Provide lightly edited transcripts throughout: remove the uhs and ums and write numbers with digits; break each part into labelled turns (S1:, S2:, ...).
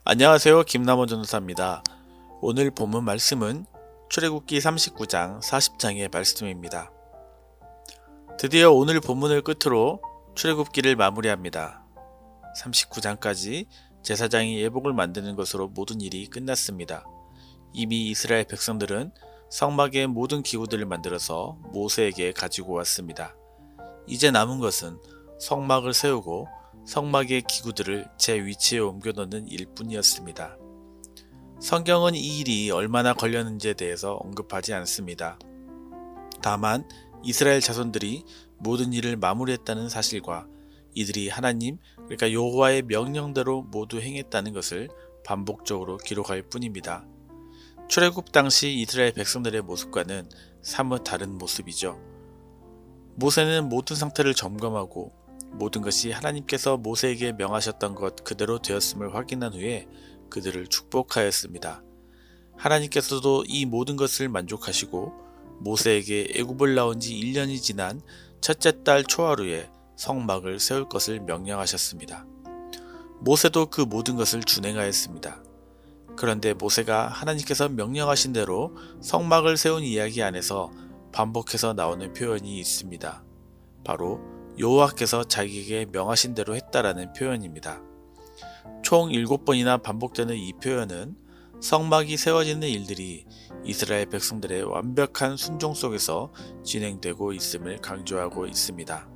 S1: 안녕하세요. 김남원 전도사입니다. 오늘 본문 말씀은 출애굽기 39장 40장의 말씀입니다. 드디어 오늘 본문을 끝으로 출애굽기를 마무리합니다. 39장까지 제사장이 예복을 만드는 것으로 모든 일이 끝났습니다. 이미 이스라엘 백성들은 성막의 모든 기구들을 만들어서 모세에게 가지고 왔습니다. 이제 남은 것은 성막을 세우고 성막의 기구들을 제 위치에 옮겨 놓는 일뿐이었습니다. 성경은 이 일이 얼마나 걸렸는지에 대해서 언급하지 않습니다. 다만 이스라엘 자손들이 모든 일을 마무리했다는 사실과 이들이 하나님, 그러니까 여호와의 명령대로 모두 행했다는 것을 반복적으로 기록할 뿐입니다. 출애굽 당시 이스라엘 백성들의 모습과는 사뭇 다른 모습이죠. 모세는 모든 상태를 점검하고 모든 것이 하나님께서 모세에게 명하셨던 것 그대로 되었음을 확인한 후에 그들을 축복하였습니다. 하나님께서도 이 모든 것을 만족하시고 모세에게 애굽을 나온 지 1년이 지난 첫째 달 초하루에 성막을 세울 것을 명령하셨습니다. 모세도 그 모든 것을 준행하였습니다. 그런데 모세가 하나님께서 명령하신 대로 성막을 세운 이야기 안에서 반복해서 나오는 표현이 있습니다. 바로 여호와께서 자기에게 명하신 대로 했다라는 표현입니다. 총 7번이나 반복되는 이 표현은 성막이 세워지는 일들이 이스라엘 백성들의 완벽한 순종 속에서 진행되고 있음을 강조하고 있습니다.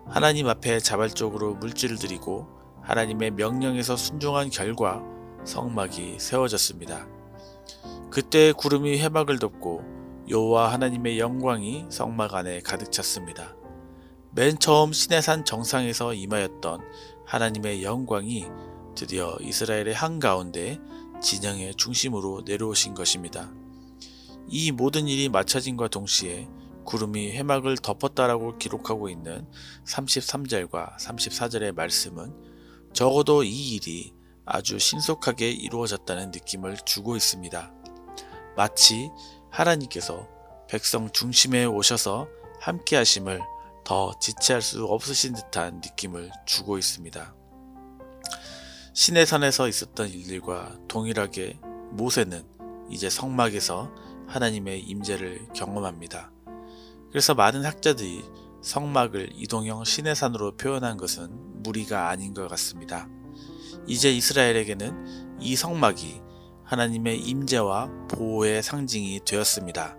S1: 하나님 앞에 자발적으로 물질을 드리고 하나님의 명령에서 순종한 결과 성막이 세워졌습니다. 그때 구름이 회막을 덮고 여호와 하나님의 영광이 성막 안에 가득 찼습니다. 맨 처음 시내산 정상에서 임하였던 하나님의 영광이 드디어 이스라엘의 한가운데 진영의 중심으로 내려오신 것입니다. 이 모든 일이 마쳐짐과 동시에 구름이 회막을 덮었다라고 기록하고 있는 33절과 34절의 말씀은 적어도 이 일이 아주 신속하게 이루어졌다는 느낌을 주고 있습니다. 마치 하나님께서 백성 중심에 오셔서 함께 하심을 더 지체할 수 없으신 듯한 느낌을 주고 있습니다. 시내산에서 있었던 일들과 동일하게 모세는 이제 성막에서 하나님의 임재를 경험합니다. 그래서 많은 학자들이 성막을 이동형 시내산으로 표현한 것은 무리가 아닌 것 같습니다. 이제 이스라엘에게는 이 성막이 하나님의 임재와 보호의 상징이 되었습니다.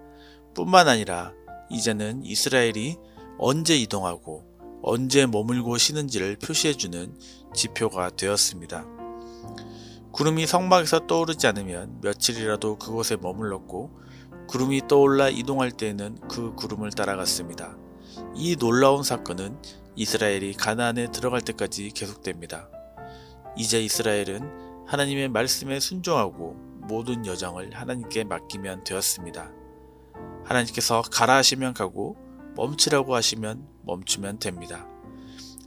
S1: 뿐만 아니라 이제는 이스라엘이 언제 이동하고 언제 머물고 쉬는지를 표시해주는 지표가 되었습니다. 구름이 성막에서 떠오르지 않으면 며칠이라도 그곳에 머물렀고 구름이 떠올라 이동할 때에는 그 구름을 따라갔습니다. 이 놀라운 사건은 이스라엘이 가나안에 들어갈 때까지 계속됩니다. 이제 이스라엘은 하나님의 말씀에 순종하고 모든 여정을 하나님께 맡기면 되었습니다. 하나님께서 가라 하시면 가고 멈추라고 하시면 멈추면 됩니다.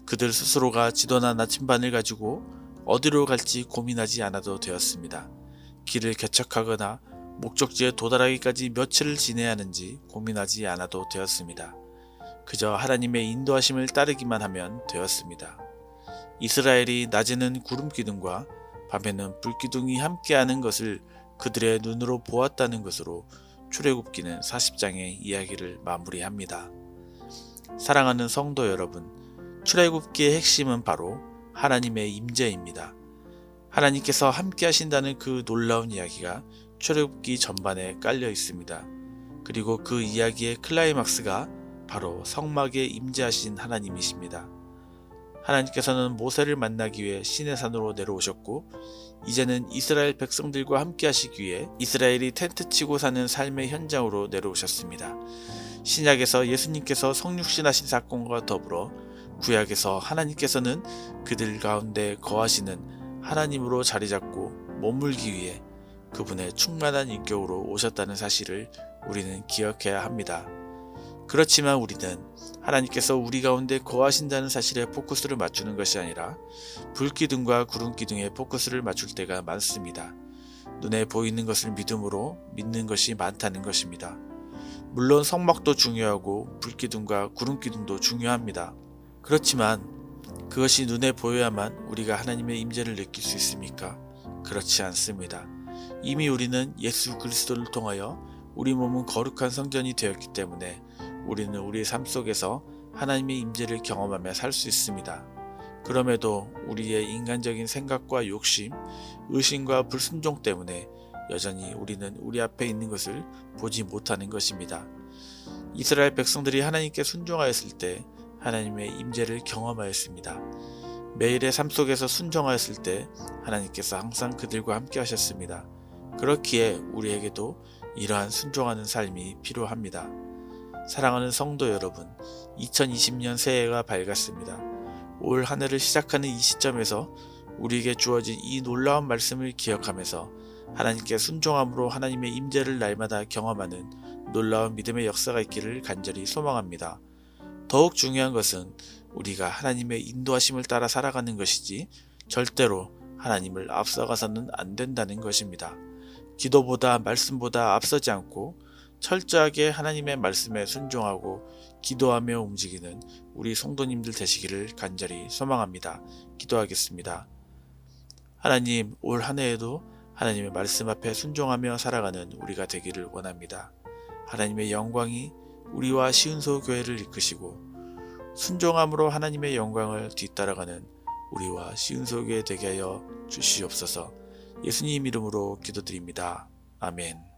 S1: 그들 스스로가 지도나 나침반을 가지고 어디로 갈지 고민하지 않아도 되었습니다. 길을 개척하거나 목적지에 도달하기까지 며칠을 지내야 하는지 고민하지 않아도 되었습니다. 그저 하나님의 인도하심을 따르기만 하면 되었습니다. 이스라엘이 낮에는 구름기둥과 밤에는 불기둥이 함께하는 것을 그들의 눈으로 보았다는 것으로 출애굽기는 40장의 이야기를 마무리합니다. 사랑하는 성도 여러분, 출애굽기의 핵심은 바로 하나님의 임재입니다. 하나님께서 함께 하신다는 그 놀라운 이야기가 출애굽기 전반에 깔려 있습니다. 그리고 그 이야기의 클라이막스가 바로 성막에 임재하신 하나님이십니다. 하나님께서는 모세를 만나기 위해 시내산으로 내려오셨고 이제는 이스라엘 백성들과 함께 하시기 위해 이스라엘이 텐트 치고 사는 삶의 현장으로 내려오셨습니다. 신약에서 예수님께서 성육신하신 사건과 더불어 구약에서 하나님께서는 그들 가운데 거하시는 하나님으로 자리잡고 머물기 위해 그분의 충만한 인격으로 오셨다는 사실을 우리는 기억해야 합니다. 그렇지만 우리는 하나님께서 우리 가운데 거하신다는 사실에 포커스를 맞추는 것이 아니라 불기둥과 구름기둥에 포커스를 맞출 때가 많습니다. 눈에 보이는 것을 믿음으로 믿는 것이 많다는 것입니다. 물론 성막도 중요하고 불기둥과 구름기둥도 중요합니다. 그렇지만 그것이 눈에 보여야만 우리가 하나님의 임재를 느낄 수 있습니까? 그렇지 않습니다. 이미 우리는 예수 그리스도를 통하여 우리 몸은 거룩한 성전이 되었기 때문에 우리는 우리의 삶 속에서 하나님의 임재를 경험하며 살 수 있습니다. 그럼에도 우리의 인간적인 생각과 욕심, 의심과 불순종 때문에 여전히 우리는 우리 앞에 있는 것을 보지 못하는 것입니다. 이스라엘 백성들이 하나님께 순종하였을 때 하나님의 임재를 경험하였습니다. 매일의 삶 속에서 순종하였을 때 하나님께서 항상 그들과 함께 하셨습니다. 그렇기에 우리에게도 이러한 순종하는 삶이 필요합니다. 사랑하는 성도 여러분, 2020년 새해가 밝았습니다. 올 한 해를 시작하는 이 시점에서 우리에게 주어진 이 놀라운 말씀을 기억하면서 하나님께 순종함으로 하나님의 임재를 날마다 경험하는 놀라운 믿음의 역사가 있기를 간절히 소망합니다. 더욱 중요한 것은 우리가 하나님의 인도하심을 따라 살아가는 것이지 절대로 하나님을 앞서가서는 안 된다는 것입니다. 기도보다 말씀보다 앞서지 않고 철저하게 하나님의 말씀에 순종하고 기도하며 움직이는 우리 성도님들 되시기를 간절히 소망합니다. 기도하겠습니다. 하나님, 올 한 해에도 하나님의 말씀 앞에 순종하며 살아가는 우리가 되기를 원합니다. 하나님의 영광이 우리와 시은소 교회를 이끄시고 순종함으로 하나님의 영광을 뒤따라가는 우리와 시은소 교회 되게 하여 주시옵소서. 예수님 이름으로 기도드립니다. 아멘.